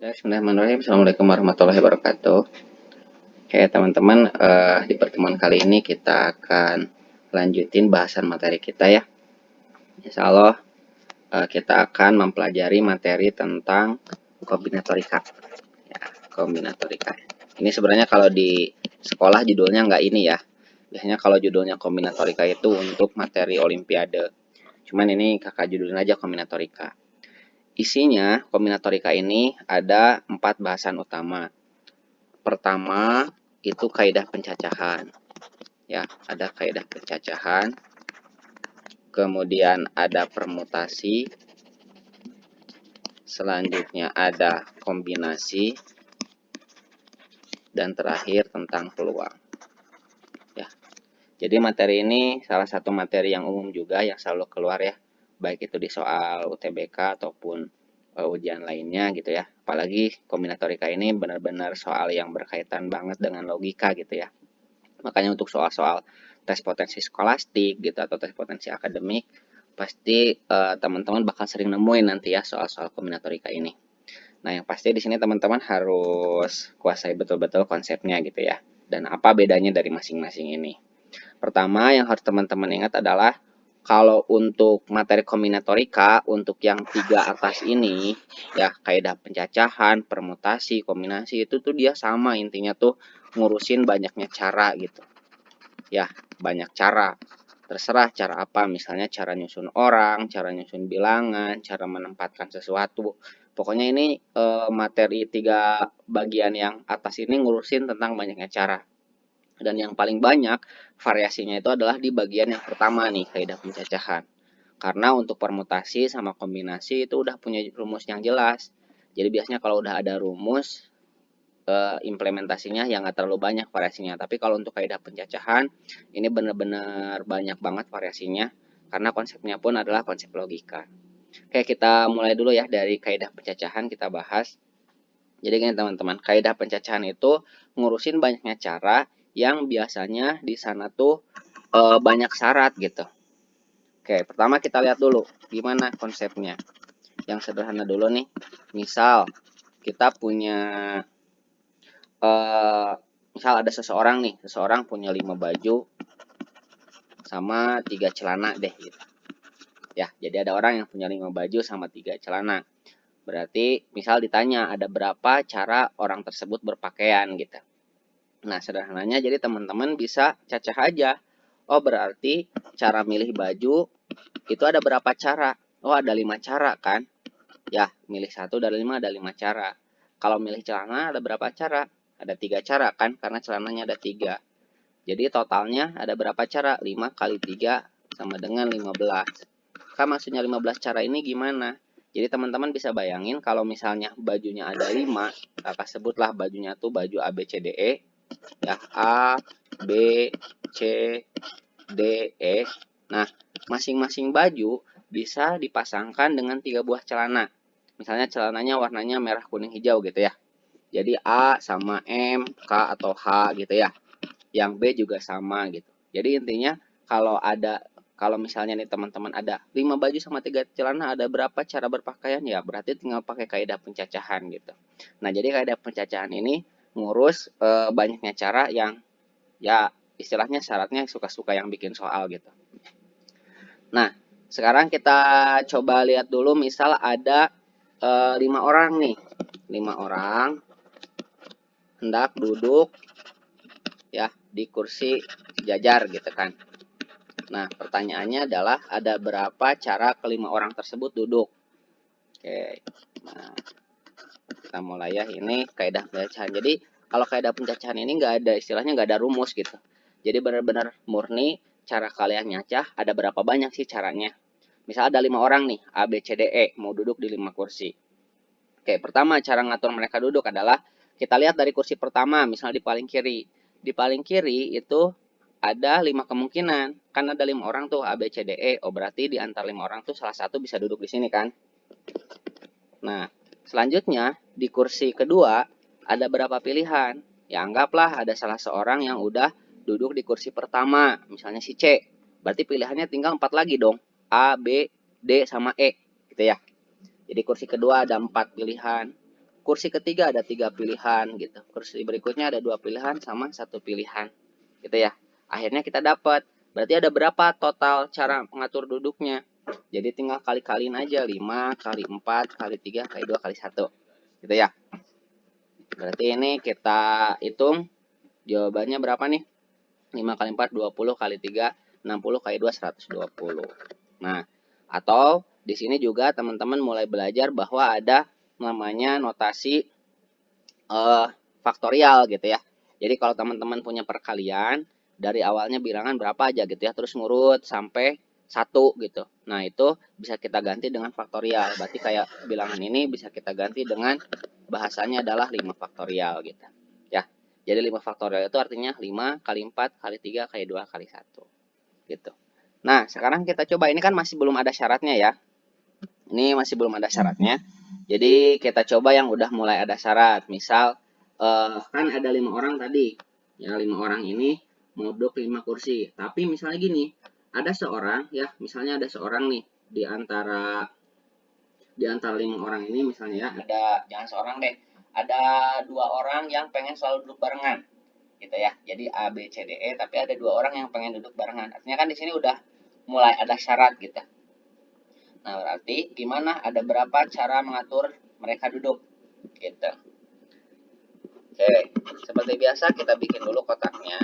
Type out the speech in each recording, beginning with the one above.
Ya, bismillahirrahmanirrahim. Assalamualaikum warahmatullahi wabarakatuh. Oke, teman-teman, di pertemuan kali ini kita akan lanjutin bahasan materi kita ya. Insya Allah, kita akan mempelajari materi tentang kombinatorika. Ya, kombinatorika. Ini sebenarnya kalau di sekolah judulnya nggak ini ya. Biasanya kalau judulnya kombinatorika itu untuk materi olimpiade. Cuman ini kakak judulin aja kombinatorika. Isinya kombinatorika ini ada 4 bahasan utama. Pertama itu kaidah pencacahan. Ya, ada kaidah pencacahan. Kemudian ada permutasi. Selanjutnya ada kombinasi. Dan terakhir tentang peluang. Ya. Jadi materi ini salah satu materi yang umum juga yang selalu keluar ya. Baik itu di soal UTBK ataupun ujian lainnya gitu ya. Apalagi kombinatorika ini benar-benar soal yang berkaitan banget dengan logika gitu ya. Makanya untuk soal-soal tes potensi skolastik gitu atau tes potensi akademik pasti teman-teman bakal sering nemuin nanti ya soal-soal kombinatorika ini. Nah, yang pasti di sini teman-teman harus kuasai betul-betul konsepnya gitu ya. Dan apa bedanya dari masing-masing ini. Pertama yang harus teman-teman ingat adalah kalau untuk materi kombinatorika untuk yang 3 atas ini ya kaidah pencacahan, permutasi, kombinasi itu tuh dia sama intinya tuh ngurusin banyaknya cara gitu. Ya, banyak cara. Terserah cara apa, misalnya cara nyusun orang, cara nyusun bilangan, cara menempatkan sesuatu. Pokoknya ini materi 3 bagian yang atas ini ngurusin tentang banyaknya cara. Dan yang paling banyak variasinya itu adalah di bagian yang pertama nih, kaidah pencacahan. Karena untuk permutasi sama kombinasi itu udah punya rumus yang jelas. Jadi biasanya kalau udah ada rumus, implementasinya yang nggak terlalu banyak variasinya. Tapi kalau untuk kaidah pencacahan, ini benar-benar banyak banget variasinya. Karena konsepnya pun adalah konsep logika. Oke, kita mulai dulu ya dari kaidah pencacahan kita bahas. Jadi gini teman-teman, kaidah pencacahan itu ngurusin banyaknya cara yang biasanya di sana tuh banyak syarat gitu. Oke, pertama kita lihat dulu gimana konsepnya. Yang sederhana dulu nih, misal kita punya misal ada seseorang nih, seseorang punya 5 baju sama 3 celana deh gitu. Ya, jadi ada orang yang punya 5 baju sama 3 celana. Berarti misal ditanya ada berapa cara orang tersebut berpakaian gitu. Nah, sederhananya jadi teman-teman bisa cacah aja. Oh, berarti cara milih baju itu ada berapa cara? Oh, ada 5 cara kan? Ya, milih 1 dari 5 ada 5 cara. Kalau milih celana ada berapa cara? Ada 3 cara kan? Karena celananya ada 3. Jadi totalnya ada berapa cara? 5 kali 3 sama dengan 15. Kan maksudnya 15 cara ini gimana? Jadi teman-teman bisa bayangin kalau misalnya bajunya ada 5, kakak sebutlah bajunya tuh baju A, B, C, D, E. Ya, A, B, C, D, E. Nah, masing-masing baju bisa dipasangkan dengan 3 buah celana. Misalnya celananya warnanya merah, kuning, hijau gitu ya. Jadi A sama M, K atau H gitu ya. Yang B juga sama gitu. Jadi intinya kalau misalnya nih teman-teman ada 5 baju sama 3 celana, ada berapa cara berpakaian ya? Berarti tinggal pakai kaidah pencacahan gitu. Nah, jadi kaidah pencacahan ini ngurus banyaknya cara yang ya istilahnya syaratnya suka-suka yang bikin soal gitu. Nah, sekarang kita coba lihat dulu misal ada 5 orang nih. 5 orang hendak duduk ya di kursi sejajar gitu kan. Nah, pertanyaannya adalah ada berapa cara kelima orang tersebut duduk? Oke. Nah, kita mulai ya. Ini kaidah pencacahan. Jadi, kalau kaidah pencacahan ini nggak ada istilahnya nggak ada rumus gitu. Jadi benar-benar murni cara kalian nyacah ada berapa banyak sih caranya. Misal ada 5 orang nih, A, B, C, D, E mau duduk di 5 kursi. Oke, pertama cara ngatur mereka duduk adalah kita lihat dari kursi pertama, misalnya di paling kiri. Di paling kiri itu ada 5 kemungkinan. Kan ada 5 orang tuh A, B, C, D, E. Oh, berarti di antara 5 orang tuh salah satu bisa duduk di sini kan. Nah, selanjutnya di kursi kedua ada berapa pilihan? Ya, anggaplah ada salah seorang yang udah duduk di kursi pertama, misalnya si C. Berarti pilihannya tinggal 4 lagi dong. A, B, D, sama E. Gitu ya. Jadi kursi kedua ada 4 pilihan. kursi ketiga ada 3 pilihan gitu. Kursi berikutnya ada 2 pilihan sama 1 pilihan. Gitu ya. Akhirnya kita dapat. Berarti ada berapa total cara mengatur duduknya? Jadi tinggal kali-kaliin aja 5 kali 4 kali 3 kali 2 kali 1. Gitu ya. Berarti ini kita hitung jawabannya berapa nih? 5 kali 4 20 kali 3 60 kali 2 120. Nah, atau di sini juga teman-teman mulai belajar bahwa ada namanya notasi faktorial gitu ya. Jadi kalau teman-teman punya perkalian, dari awalnya bilangan berapa aja gitu ya, terus ngurut sampai 1 gitu. Nah, itu bisa kita ganti dengan faktorial. Berarti kayak bilangan ini bisa kita ganti dengan bahasanya adalah 5 faktorial gitu. Ya. Jadi 5 faktorial itu artinya 5 kali 4 kali 3 kali 2 kali 1 gitu. Nah, sekarang kita coba, ini kan masih belum ada syaratnya ya. Ini masih belum ada syaratnya. Jadi kita coba yang udah mulai ada syarat. Misal kan ada 5 orang tadi. Ya, 5 orang ini mau duduk 5 kursi. Tapi misalnya gini, ada seorang ya, misalnya ada seorang nih di antara 5 orang ini misalnya ya, ada jangan seorang deh. Ada 2 orang yang pengen selalu duduk barengan. Gitu ya. Jadi A, B, C, D, E, tapi ada 2 orang yang pengen duduk barengan. Artinya kan di sini udah mulai ada syarat gitu. Nah, berarti gimana? Ada berapa cara mengatur mereka duduk? Gitu. Oke, seperti biasa kita bikin dulu kotaknya.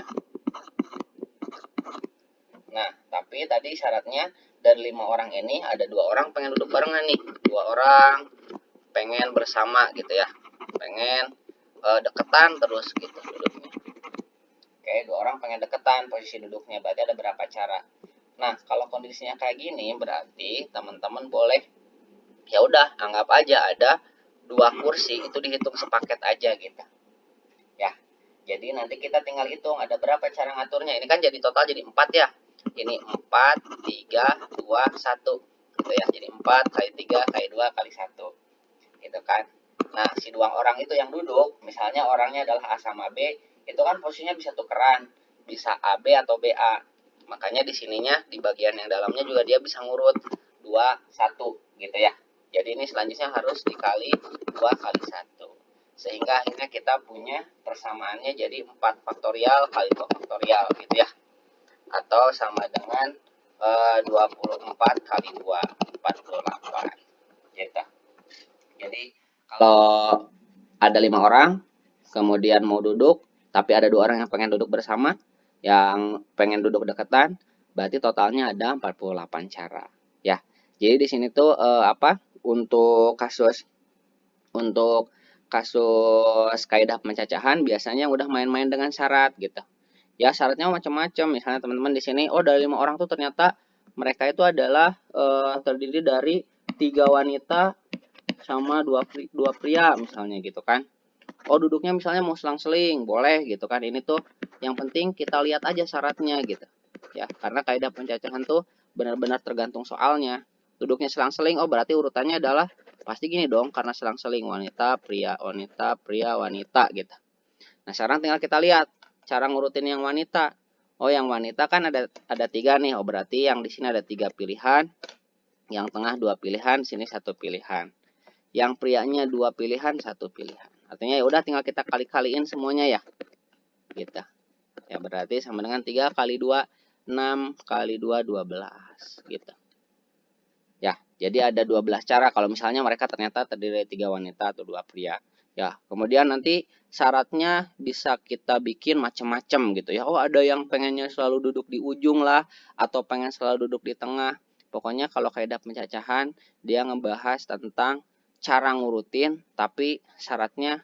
Nah, tapi tadi syaratnya dari 5 orang ini ada 2 orang pengen duduk barengan nih. 2 orang pengen bersama gitu ya. Pengen deketan terus gitu duduknya. Oke, 2 orang pengen deketan posisi duduknya. Berarti ada berapa cara? Nah, kalau kondisinya kayak gini berarti teman-teman boleh ya udah anggap aja ada 2 kursi itu dihitung sepaket aja gitu. Ya. Jadi nanti kita tinggal hitung ada berapa cara ngaturnya. Ini kan jadi total jadi 4 ya. Ini 4 3 2 1 gitu ya. Jadi 4 kali 3 kali 2 kali 1. Gitu kan. Nah, si 2 orang itu yang duduk, misalnya orangnya adalah A sama B, itu kan posisinya bisa tukeran, bisa AB atau BA. Makanya di sininya di bagian yang dalamnya juga dia bisa ngurut 2 1 gitu ya. Jadi ini selanjutnya harus dikali 2 kali 1. Sehingga akhirnya kita punya persamaannya jadi 4 faktorial kali 2 faktorial gitu ya. Atau sama dengan 24 kali 2 48 gitu. Jadi kalau ada 5 orang kemudian mau duduk tapi ada 2 orang yang pengen duduk bersama, yang pengen duduk deketan, berarti totalnya ada 48 cara ya. Jadi di sini tuh untuk kasus kaidah pencacahan biasanya udah main-main dengan syarat gitu. Ya, syaratnya macam-macam. Misalnya teman-teman di sini, oh dari 5 orang tuh ternyata mereka itu adalah terdiri dari 3 wanita sama dua pria misalnya gitu kan. Oh duduknya misalnya mau selang-seling, boleh gitu kan. Ini tuh yang penting kita lihat aja syaratnya gitu. Ya, karena kaidah pencacahan tuh benar-benar tergantung soalnya. Duduknya selang-seling, oh berarti urutannya adalah pasti gini dong, karena selang-seling wanita, pria, wanita gitu. Nah, sekarang tinggal kita lihat cara ngurutin yang wanita. Oh, yang wanita kan ada 3 nih. Oh, berarti yang di sini ada 3 pilihan, yang tengah 2 pilihan, sini 1 pilihan. Yang prianya 2 pilihan, 1 pilihan. Artinya ya udah tinggal kita kali-kaliin semuanya ya. Gitu. Ya berarti sama dengan 3 kali 2 6 kali 2 12 gitu. Ya, jadi ada 12 cara kalau misalnya mereka ternyata terdiri dari 3 wanita atau 2 pria. Ya, kemudian nanti syaratnya bisa kita bikin macam-macam gitu ya. Oh, ada yang pengennya selalu duduk di ujung lah atau pengen selalu duduk di tengah. Pokoknya kalau kaidah pencacahan dia ngebahas tentang cara ngurutin tapi syaratnya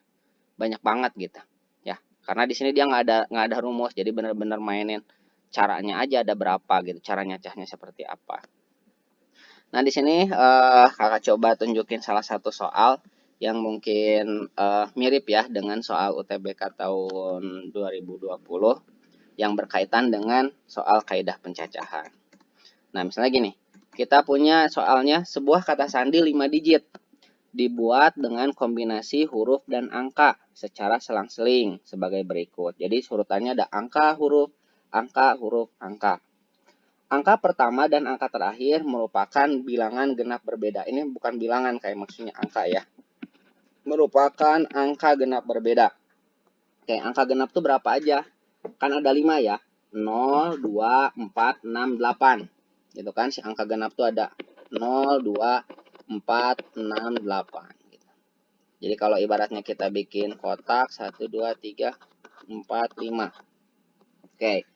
banyak banget gitu. Ya, karena di sini dia nggak ada rumus, jadi benar-benar mainin caranya aja ada berapa gitu, cara nyacahnya seperti apa. Nah, di sini kakak coba tunjukin salah satu soal yang mungkin mirip ya dengan soal UTBK tahun 2020 yang berkaitan dengan soal kaidah pencacahan. Nah, misalnya gini, kita punya soalnya sebuah kata sandi 5 digit dibuat dengan kombinasi huruf dan angka secara selang-seling sebagai berikut. Jadi urutannya ada angka, huruf, angka, huruf, angka. Angka pertama dan angka terakhir merupakan bilangan genap berbeda. Ini bukan bilangan kayak maksudnya angka ya. merupakan angka genap berbeda. Oke, angka genap tuh berapa aja? Kan ada 5 ya. 0, 2, 4, 6, 8. Gitu kan, si angka genap tuh ada 0, 2, 4, 6, 8. Gitu. Jadi kalau ibaratnya kita bikin kotak 1, 2, 3, 4, 5. Oke,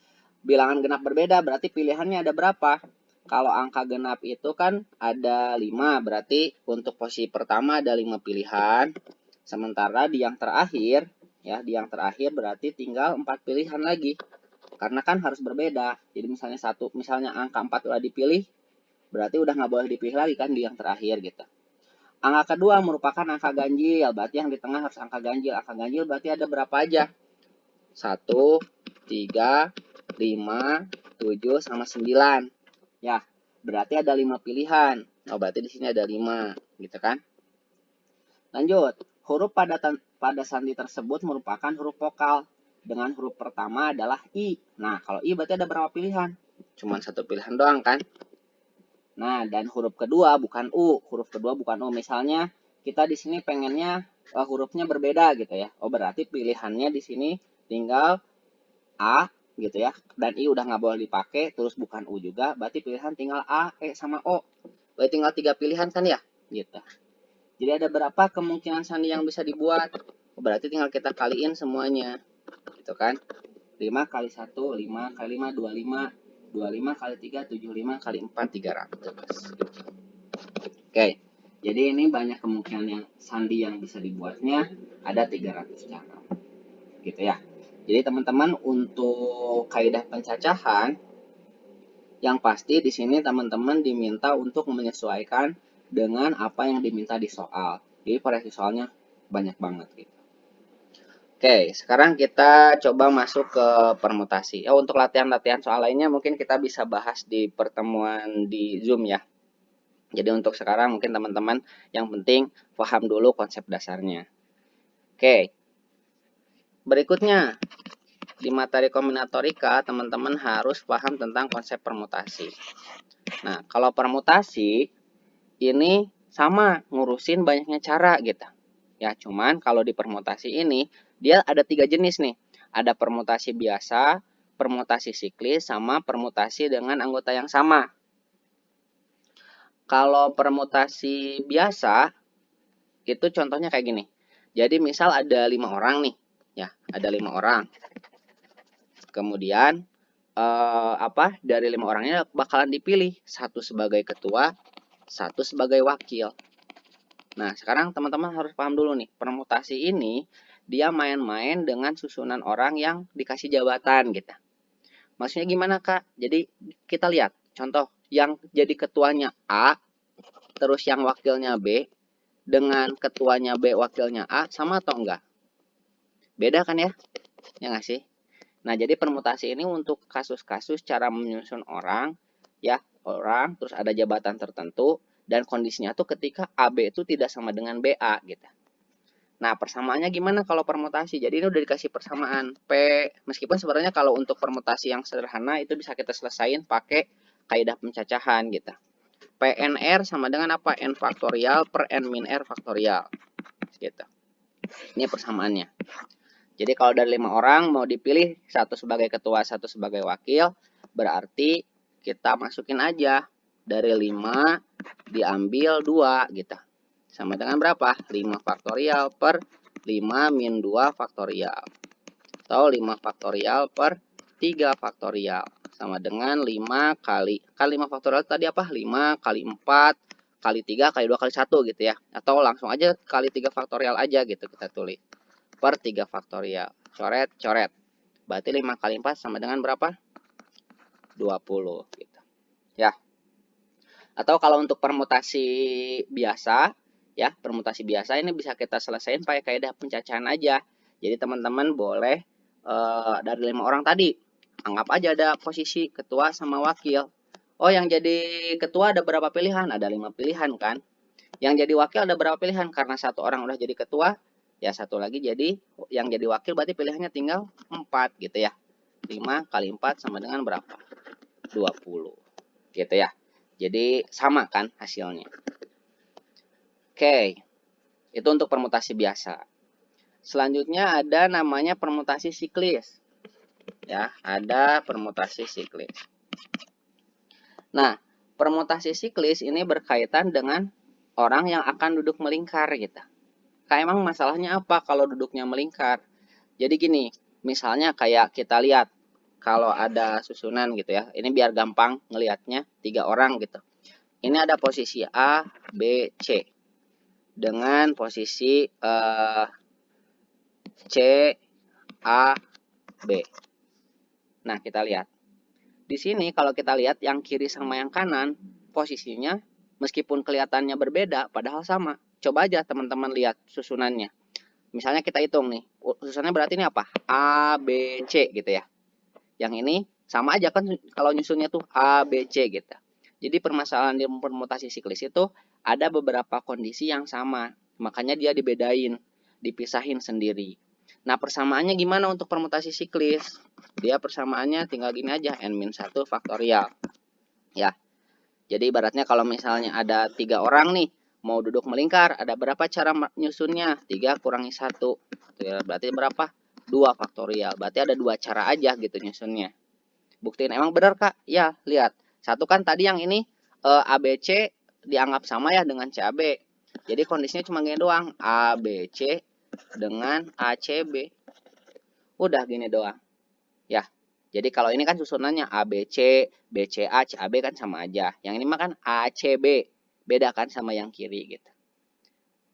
bilangan genap berbeda berarti pilihannya ada berapa? Kalau angka genap itu kan ada 5, berarti untuk posisi pertama ada 5 pilihan. Sementara di yang terakhir, ya di yang terakhir berarti tinggal 4 pilihan lagi. Karena kan harus berbeda. Jadi misalnya angka 4 udah dipilih, berarti udah nggak boleh dipilih lagi kan di yang terakhir gitu. Angka kedua merupakan angka ganjil, berarti yang di tengah harus angka ganjil. Angka ganjil berarti ada berapa aja? 1, 3, 5, 7, sama 9. Ya, berarti ada 5 pilihan. Oh, berarti di sini ada 5, gitu kan? Lanjut, huruf pada sandi tersebut merupakan huruf vokal. Dengan huruf pertama adalah I. Nah, kalau I berarti ada berapa pilihan? Cuma satu pilihan doang kan? Nah, dan huruf kedua bukan U. Huruf kedua bukan U. Misalnya kita di sini pengennya hurufnya berbeda gitu ya. Oh, berarti pilihannya di sini tinggal A gitu ya. Dan I udah nggak boleh dipakai, terus bukan U juga. Berarti pilihan tinggal A, E, sama O. Berarti tinggal 3 pilihan kan ya? Gitu. Jadi ada berapa kemungkinan sandi yang bisa dibuat? Oh, berarti tinggal kita kaliin semuanya. Gitu kan? 5 kali 1, 5 kali 5, 25. 25 kali 3, 75 kali 4, 300. Oke, jadi ini banyak kemungkinan yang sandi yang bisa dibuatnya. Ada 300 cara. Gitu ya. Jadi teman-teman untuk kaidah pencacahan, yang pasti di sini teman-teman diminta untuk menyesuaikan dengan apa yang diminta di soal. Jadi variasi soalnya banyak banget gitu. Oke, sekarang kita coba masuk ke permutasi. Untuk latihan-latihan soal lainnya mungkin kita bisa bahas di pertemuan di Zoom ya. Jadi untuk sekarang mungkin teman-teman yang penting paham dulu konsep dasarnya. Oke, berikutnya di materi kombinatorika teman-teman harus paham tentang konsep permutasi. Nah, kalau permutasi ini sama ngurusin banyaknya cara gitu. Ya, cuman kalau di permutasi ini dia ada 3 jenis nih. Ada permutasi biasa, permutasi siklis, sama permutasi dengan anggota yang sama. Kalau permutasi biasa itu contohnya kayak gini. Jadi misal ada 5 orang nih, ya, ada 5 orang. Kemudian dari 5 orangnya bakalan dipilih, satu sebagai ketua, satu sebagai wakil. Nah, sekarang teman-teman harus paham dulu nih, permutasi ini dia main-main dengan susunan orang yang dikasih jabatan gitu. Maksudnya gimana, Kak? Jadi kita lihat contoh yang jadi ketuanya A, terus yang wakilnya B, dengan ketuanya B, wakilnya A, sama atau enggak? Beda kan ya? Ya nggak sih? Nah, jadi permutasi ini untuk kasus-kasus cara menyusun orang, ya, orang, terus ada jabatan tertentu, dan kondisinya tuh ketika AB itu tidak sama dengan BA gitu. Nah, persamaannya gimana kalau permutasi? Jadi ini udah dikasih persamaan P, meskipun sebenarnya kalau untuk permutasi yang sederhana itu bisa kita selesain pakai kaidah pencacahan gitu. PNR sama dengan apa? N faktorial per N min R faktorial gitu. Ini persamaannya. Jadi kalau dari 5 orang mau dipilih satu sebagai ketua, satu sebagai wakil, berarti kita masukin aja dari 5 diambil 2 gitu. Sama dengan berapa? 5 faktorial per 5 min 2 faktorial. Atau 5 faktorial per 3 faktorial. Sama dengan 5 kali 5 faktorial tadi apa? 5 kali 4 kali 3 kali 2 kali 1 gitu ya. Atau langsung aja kali 3 faktorial aja gitu kita tulis. Per 3 faktorial. Coret, coret. Berarti 5 kali 4 sama dengan berapa? 20 gitu. Ya. Atau kalau untuk permutasi biasa, ya, permutasi biasa ini bisa kita selesaikan pakai kaidah pencacahan aja. Jadi teman-teman boleh dari 5 orang tadi, anggap aja ada posisi ketua sama wakil. Oh, yang jadi ketua ada berapa pilihan? Ada 5 pilihan kan? Yang jadi wakil ada berapa pilihan? Karena satu orang udah jadi ketua, ya satu lagi jadi yang jadi wakil, berarti pilihannya tinggal 4 gitu ya. 5 kali 4 sama dengan berapa? 20 gitu ya. Jadi sama kan hasilnya. Oke. Itu untuk permutasi biasa. Selanjutnya ada namanya permutasi siklis. Ya, ada permutasi siklis. Nah, permutasi siklis ini berkaitan dengan orang yang akan duduk melingkar gitu. Kayak emang masalahnya apa kalau duduknya melingkar? Jadi gini, misalnya kayak kita lihat kalau ada susunan gitu ya. Ini biar gampang ngelihatnya, 3 orang gitu. Ini ada posisi A, B, C. Dengan posisi C, A, B. Nah, kita lihat. Di sini kalau kita lihat yang kiri sama yang kanan, posisinya meskipun kelihatannya berbeda, padahal sama. Coba aja teman-teman lihat susunannya. Misalnya kita hitung nih, susunannya berarti ini apa? A, B, C gitu ya. Yang ini sama aja kan kalau nyusunnya tuh A, B, C gitu. Jadi permasalahan di permutasi siklis itu ada beberapa kondisi yang sama. Makanya dia dibedain, dipisahin sendiri. Nah, persamaannya gimana untuk permutasi siklis? Dia persamaannya tinggal gini aja, n-1 faktorial. Ya, jadi ibaratnya kalau misalnya ada 3 orang nih, mau duduk melingkar, ada berapa cara nyusunnya? 3 kurangi 1. Berarti berapa? 2 faktorial. Berarti ada 2 cara aja gitu nyusunnya. Buktiin emang benar Kak? Ya, lihat. Satu kan tadi yang ini ABC dianggap sama ya dengan CAB. Jadi kondisinya cuma gini doang, ABC dengan ACB. Udah gini doang. Ya. Jadi kalau ini kan susunannya ABC, BCA, CAB kan sama aja. Yang ini mah kan ACB. Beda kan sama yang kiri gitu.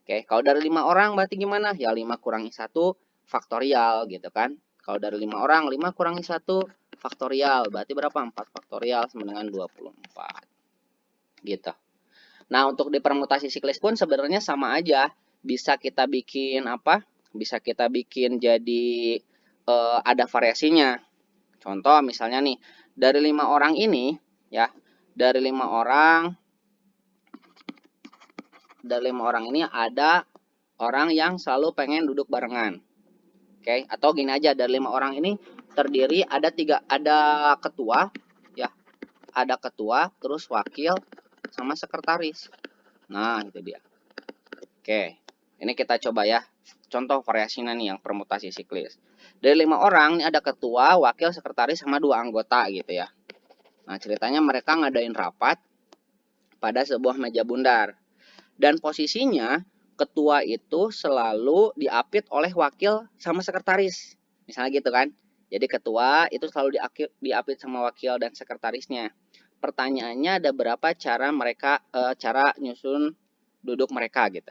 Oke, kalau dari 5 orang berarti gimana? Ya 5 kurangi 1 faktorial gitu kan. Kalau dari 5 orang, 5 kurangi 1 faktorial. Berarti berapa? 4 faktorial sama dengan 24. Gitu. Nah, untuk di permutasi siklis pun sebenarnya sama aja. Bisa kita bikin apa? Bisa kita bikin jadi ada variasinya. Contoh misalnya nih, dari 5 orang ini ya, dari 5 orang ini ada orang yang selalu pengen duduk barengan. Oke, atau gini aja, dari 5 orang ini terdiri ada ketua ya, ada ketua, terus wakil sama sekretaris. Nah, itu dia. Oke, ini kita coba ya. Contoh variasinya nih yang permutasi siklis. Dari 5 orang ini ada ketua, wakil, sekretaris sama 2 anggota gitu ya. Nah, ceritanya mereka ngadain rapat pada sebuah meja bundar. Dan posisinya ketua itu selalu diapit oleh wakil sama sekretaris. Misalnya gitu kan. Jadi ketua itu selalu diapit sama wakil dan sekretarisnya. Pertanyaannya ada berapa cara mereka cara nyusun duduk mereka gitu.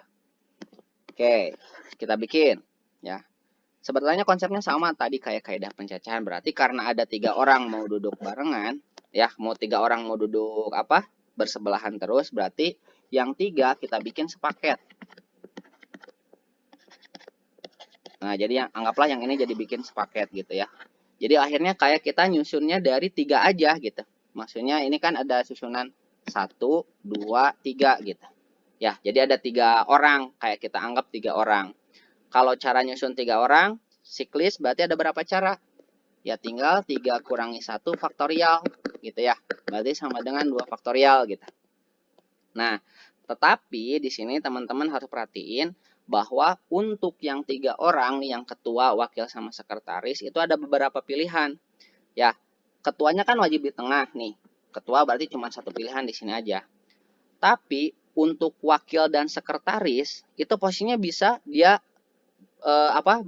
Oke, kita bikin ya. Sebetulnya konsepnya sama tadi kayak kaidah pencacahan. Berarti karena ada 3 orang mau duduk barengan, ya, mau 3 orang mau duduk apa? Bersebelahan terus, berarti yang 3 kita bikin sepaket. Nah, jadi yang anggaplah yang ini jadi bikin sepaket gitu ya. Jadi akhirnya kayak kita nyusunnya dari 3 aja gitu. Maksudnya ini kan ada susunan 1, 2, 3 gitu. Ya, jadi ada 3 orang, kayak kita anggap 3 orang. Kalau cara nyusun 3 orang, siklis berarti ada berapa cara? Ya tinggal 3 kurangi 1 faktorial gitu ya. Berarti sama dengan 2 faktorial gitu. Nah, tetapi di sini teman-teman harus perhatiin bahwa untuk yang 3 orang, yang ketua, wakil, sama sekretaris itu ada beberapa pilihan. Ya, ketuanya kan wajib di tengah nih. Ketua berarti cuma satu pilihan di sini aja. Tapi untuk wakil dan sekretaris itu posisinya bisa dia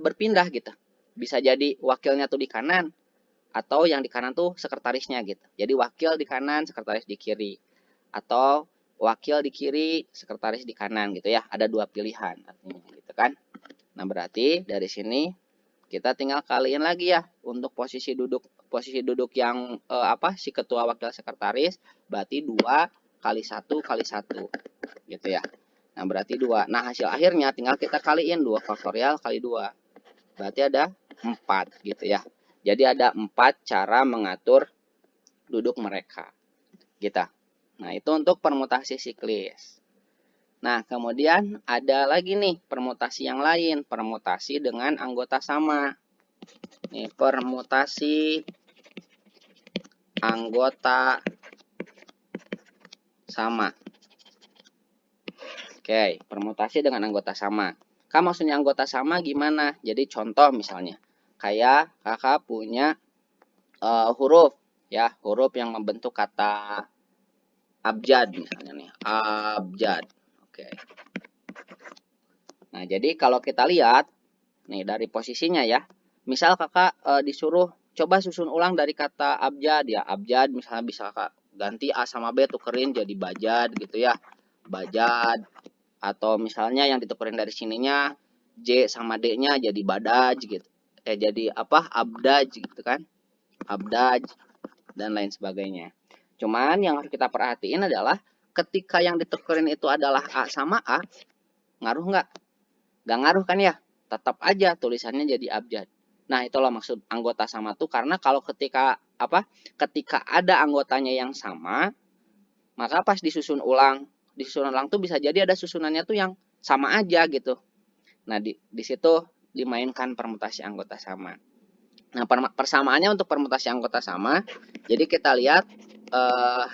berpindah gitu. Bisa jadi wakilnya tuh di kanan atau yang di kanan tuh sekretarisnya gitu. Jadi wakil di kanan, sekretaris di kiri. Atau wakil di kiri, sekretaris di kanan gitu ya. Ada 2 pilihan artinya gitu kan. Nah, berarti dari sini kita tinggal kaliin lagi ya untuk posisi duduk yang si ketua, wakil, sekretaris berarti 2 kali 1 kali 1 gitu ya. Nah, berarti 2. Nah, hasil akhirnya tinggal kita kaliin 2 faktorial kali 2. Berarti ada 4 gitu ya. Jadi ada 4 cara mengatur duduk mereka. Gitu. Nah, itu untuk permutasi siklis. Nah, kemudian ada lagi nih permutasi yang lain. Permutasi dengan anggota sama. Nih, permutasi anggota sama. Oke, permutasi dengan anggota sama. Kak, maksudnya anggota sama gimana? Jadi contoh misalnya, kayak kakak punya huruf, ya, huruf yang membentuk kata abjad misalnya nih, abjad. Oke. Nah, jadi kalau kita lihat nih dari posisinya ya, misal kakak disuruh coba susun ulang dari kata abjad ya, abjad misalnya bisa kakak ganti A sama B tukerin jadi bajad gitu ya, bajad. Atau misalnya yang ditukerin dari sininya J sama D-nya jadi badaj gitu. Jadi apa? Abdaj gitu kan. Abdaj dan lain sebagainya. Cuman yang harus kita perhatiin adalah ketika yang ditukerin itu adalah A sama A, ngaruh nggak? Nggak ngaruh kan ya? Tetap aja tulisannya jadi abjad. Nah, itulah maksud anggota sama tuh karena kalau ketika apa? Ketika ada anggotanya yang sama, maka pas disusun ulang tuh bisa jadi ada susunannya tuh yang sama aja gitu. Nah, di situ dimainkan permutasi anggota sama. Nah, persamaannya untuk permutasi anggota sama, jadi kita lihat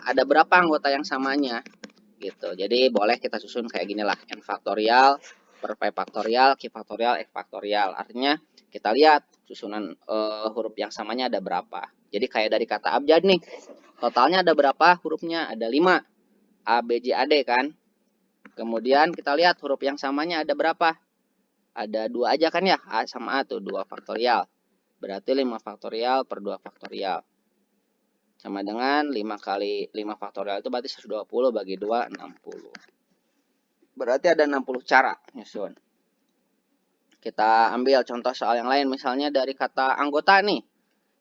ada berapa anggota yang samanya gitu. Jadi boleh kita susun kayak gini lah, n faktorial per p faktorial, q faktorial, x faktorial. Artinya kita lihat susunan huruf yang samanya ada berapa. Jadi kayak dari kata abjad nih, totalnya ada berapa hurufnya? Ada 5. A, B, J, A, D kan. Kemudian kita lihat huruf yang samanya ada berapa? Ada 2 aja kan ya, A sama A tuh 2 faktorial. Berarti 5 faktorial per 2 faktorial. Sama dengan 5 kali 5 faktorial itu berarti 120 bagi 2, 60. Berarti ada 60 cara nyusun. Kita ambil contoh soal yang lain, misalnya dari kata anggota nih.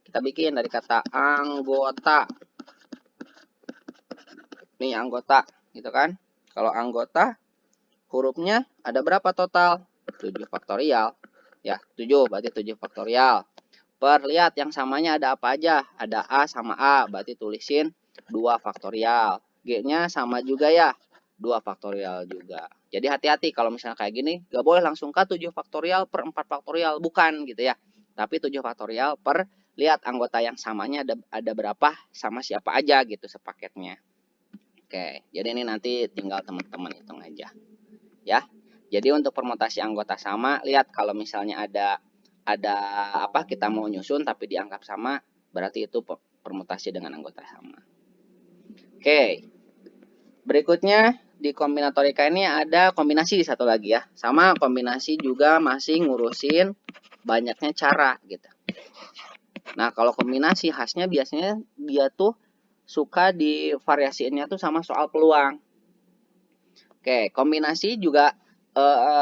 Kita bikin dari kata anggota. Nih anggota, gitu kan. Kalau anggota, hurufnya ada berapa total? 7 faktorial. Ya, 7 berarti 7 faktorial. Lihat yang samanya ada apa aja. Ada A sama A, berarti tulisin 2 faktorial. G-nya sama juga ya, 2 faktorial juga. Jadi hati-hati kalau misalnya kayak gini, gak boleh langsung ke 7 faktorial per 4 faktorial. Bukan gitu ya. Tapi 7 faktorial per, lihat anggota yang samanya ada berapa, sama siapa aja gitu sepaketnya. Oke, jadi ini nanti tinggal teman-teman hitung aja. Ya, jadi untuk permutasi anggota sama, lihat kalau misalnya ada apa kita mau nyusun tapi dianggap sama, berarti itu permutasi dengan anggota sama. Oke, berikutnya di kombinatorika ini ada kombinasi satu lagi ya, sama kombinasi juga masih ngurusin banyaknya cara gitu. Nah, kalau kombinasi khasnya biasanya dia tuh suka divariasiinnya tuh sama soal peluang. Oke, kombinasi juga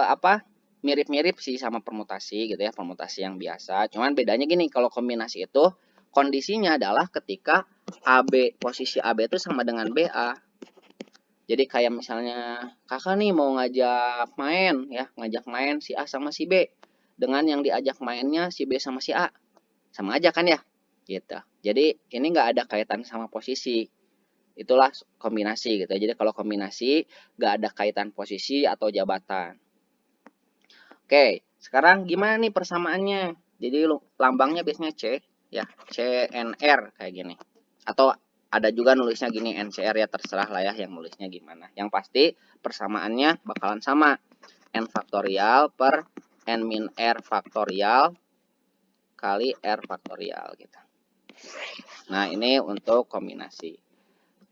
apa mirip-mirip sih sama permutasi gitu ya, permutasi yang biasa. Cuman bedanya gini, kalau kombinasi itu kondisinya adalah ketika AB, posisi AB itu sama dengan BA. Jadi kayak misalnya kakak nih mau ngajak main ya, ngajak main si A sama si B. Dengan yang diajak mainnya si B sama si A. Sama aja kan ya? Gitu. Jadi ini nggak ada kaitan sama posisi. Itulah kombinasi gitu. Jadi kalau kombinasi nggak ada kaitan posisi atau jabatan. Oke, sekarang gimana nih persamaannya? Jadi lambangnya biasanya C, ya, CNR kayak gini. Atau ada juga nulisnya gini NCR ya, terserah lah ya yang nulisnya gimana. Yang pasti persamaannya bakalan sama. N faktorial per N min R faktorial kali R faktorial gitu. Nah, ini untuk kombinasi.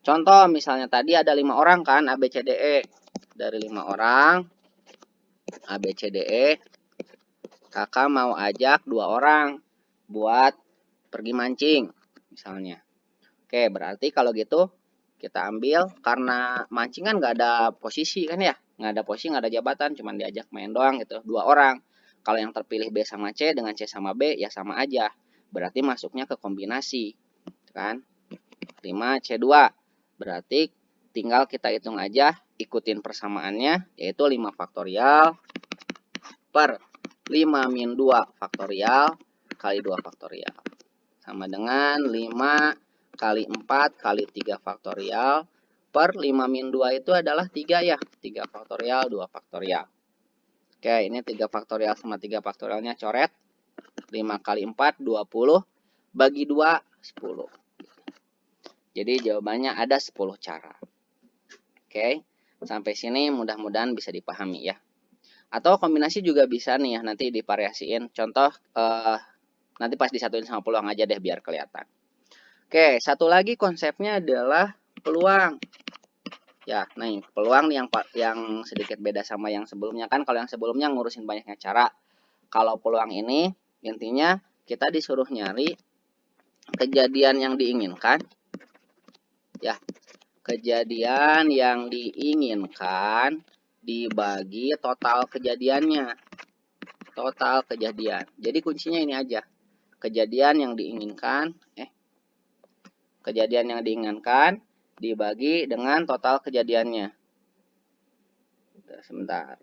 Contoh misalnya tadi ada 5 orang kan A, B, C, D, E. Dari 5 orang A, B, C, D, E, kakak mau ajak 2 orang buat pergi mancing misalnya. Oke, berarti kalau gitu kita ambil, karena mancing kan nggak ada posisi kan ya, nggak ada posisi, nggak ada jabatan, cuman diajak main doang gitu, 2 orang. Kalau yang terpilih B sama C dengan C sama B ya sama aja, berarti masuknya ke kombinasi kan. 5C2 berarti tinggal kita hitung aja, ikutin persamaannya, yaitu 5 faktorial per 5 min 2 faktorial kali 2 faktorial. Sama dengan 5 kali 4 kali 3 faktorial per 5 min 2 itu adalah 3 ya. 3 faktorial, 2 faktorial. Oke, ini 3 faktorial sama 3 faktorialnya coret. 5 kali 4, 20. Bagi 2, 10. Jadi jawabannya ada 10 cara. Oke. Sampai sini mudah-mudahan bisa dipahami ya. Atau kombinasi juga bisa nih ya, nanti divariasiin. Contoh nanti pas disatuin sama peluang aja deh biar kelihatan. Oke, satu lagi konsepnya adalah peluang. Ya, nah peluang yang sedikit beda sama yang sebelumnya kan. Kalau yang sebelumnya ngurusin banyaknya cara. Kalau peluang ini intinya kita disuruh nyari kejadian yang diinginkan. Ya, kejadian yang diinginkan dibagi total kejadiannya. Total kejadian. Jadi kuncinya ini aja. Kejadian yang diinginkan, kejadian yang diinginkan dibagi dengan total kejadiannya. Sebentar.